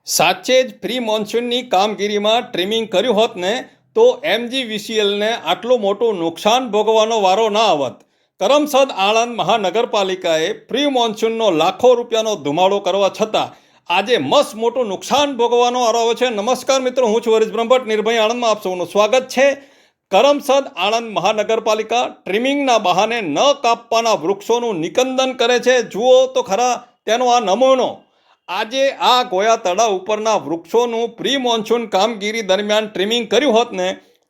સાચે જ પ્રી મોન્સૂનની કામગીરીમાં ટ્રીમિંગ કર્યું હોત ને તો એમજીવીસીએલને આટલું મોટું નુકસાન ભોગવવાનો વારો ના આવત. કરમસદ આણંદ મહાનગરપાલિકાએ પ્રી મોન્સૂનનો લાખો રૂપિયાનો ધુમાડો કરવા છતાં આજે મસ્ત મોટું નુકસાન ભોગવવાનો વારો આવ્યો છે. નમસ્કાર મિત્રો, હું છું હરીશ બ્રહ્મભટ્ટ, નિર્ભય આણંદમાં આપ સૌનું સ્વાગત છે. કરમસદ આણંદ મહાનગરપાલિકા ટ્રીમિંગના બહાને ન કાપવાના વૃક્ષોનું નિકંદન કરે છે. જુઓ તો ખરા તેનો આ નમૂનો. આજે આ ગોયા તળાવ ઉપરના વૃક્ષોનું પ્રી મોન્સૂન કામગીરી દરમિયાન ટ્રીમિંગ કર્યું હોત ને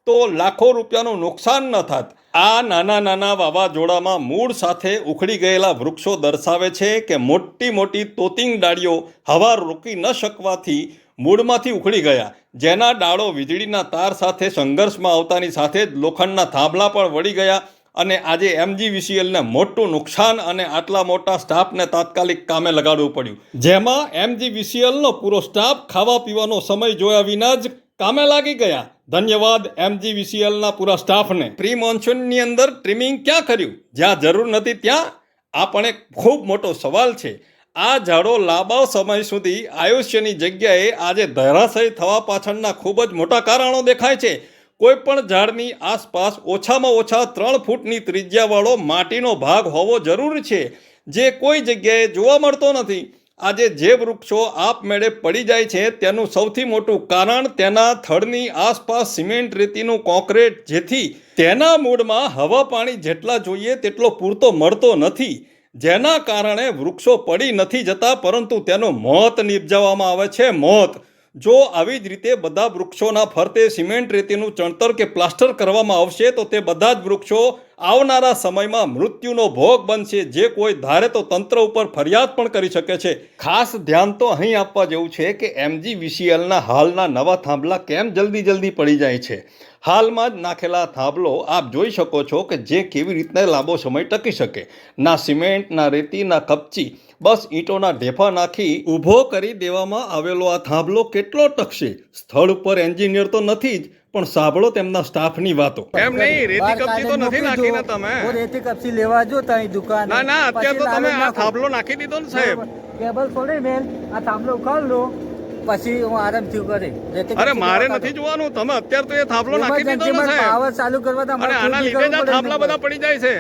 તો લાખો રૂપિયાનું નુકસાન ન થાત. આ નાના નાના વાવાઝોડામાં મૂળ સાથે ઉખડી ગયેલા વૃક્ષો દર્શાવે છે કે મોટી મોટી તોતિંગ ડાળીઓ હવા રોકી ન શકવાથી મૂળમાંથી ઉખડી ગયા, જેના ડાળો વીજળીના તાર સાથે સંઘર્ષમાં આવતાની સાથે જ લોખંડના થાંભલા પણ વળી ગયા અને આજે એમજીવીસીએલને મોટું નુકસાન અને આટલા મોટા સ્ટાફને તાત્કાલિક કામે લગાડવું પડ્યું, જેમાં એમજીવીસીએલનો પૂરો સ્ટાફ ખાવા પીવાનો સમય જોયા વિના જ કામે લાગી ગયા. ધન્યવાદ એમજીવીસીએલના પૂરા સ્ટાફને. પ્રી મોન્સૂનની અંદર ટ્રીમિંગ ક્યાં કર્યું? જ્યાં જરૂર નથી ત્યાં. આ પણ એક ખૂબ મોટો સવાલ છે. આ ઝાડો લાંબા સમય સુધી આયુષ્યની જગ્યાએ આજે ધરાશયી થવા પાછળના ખૂબ જ મોટા કારણો દેખાય છે. કોઈ પણ ઝાડની આસપાસ ઓછામાં ઓછા 3 ફૂટની ત્રિજ્યાવાળો માટીનો ભાગ હોવો જરૂરી છે, જે કોઈ જગ્યાએ જોવા મળતો નથી. આજે જે વૃક્ષો આપમેળે પડી જાય છે તેનું સૌથી મોટું કારણ તેના થડની આસપાસ સિમેન્ટ રેતીનું કોન્ક્રીટ, જેથી તેના મૂળમાં હવા પાણી જેટલા જોઈએ તેટલો પૂરતો મળતો નથી, જેના કારણે વૃક્ષો પડી નથી જતા પરંતુ તેનું મોત નિપજાવવામાં આવે છે. મોત. જો આવી જ રીતે બધા વૃક્ષોના ફરતે સિમેન્ટ રેતીનું ચણતર કે પ્લાસ્ટર કરવામાં આવશે તો તે બધા જ વૃક્ષો આવનારા સમયમાં મૃત્યુનો ભોગ બનશે. જે કોઈ ધારે તો તંત્ર ઉપર ફરિયાદ પણ કરી શકે છે. ખાસ ધ્યાન તો અહીં આપવા જેવું છે કે એમજીવીસીએલના હાલના નવા થાંભલા કેમ જલ્દી પડી જાય છે. હાલમાં જ નાખેલા થાંભલો આપ જોઈ શકો છો કે જે કેવી રીતના લાંબો સમય ટકી શકે. ના સિમેન્ટ, ના રેતી, ના કપચી, બસ ઈંટોના ઢેફા નાખી ઊભો કરી દેવામાં આવેલો આ થાંભલો કેટલો ટકશે? સ્થળ ઉપર એન્જિનિયર તો નથી જ, પણ સાંભળો તેમના સ્ટાફની વાતો. એમ નહીં, રેતી કપચી તો નથી નાખી ને તમે? રેતી કપચી લેવા જો તારી દુકાન. ના, અત્યારે તો તમે આ થાંભલો નાખી દીધો ને સાહેબ. કેબલ ખોલી મેલ, આ થાંભલો ઉખાડ લો, પછી હું આરામથી કરે. અરે મારે નથી જોવાનું, તમે અત્યારે તો એ થાંભલો નાખી દીધો ને સાહેબ. પાવર ચાલુ કરવા અને આના લીધે જ આ થાંભલા બધા પડી જાય છે.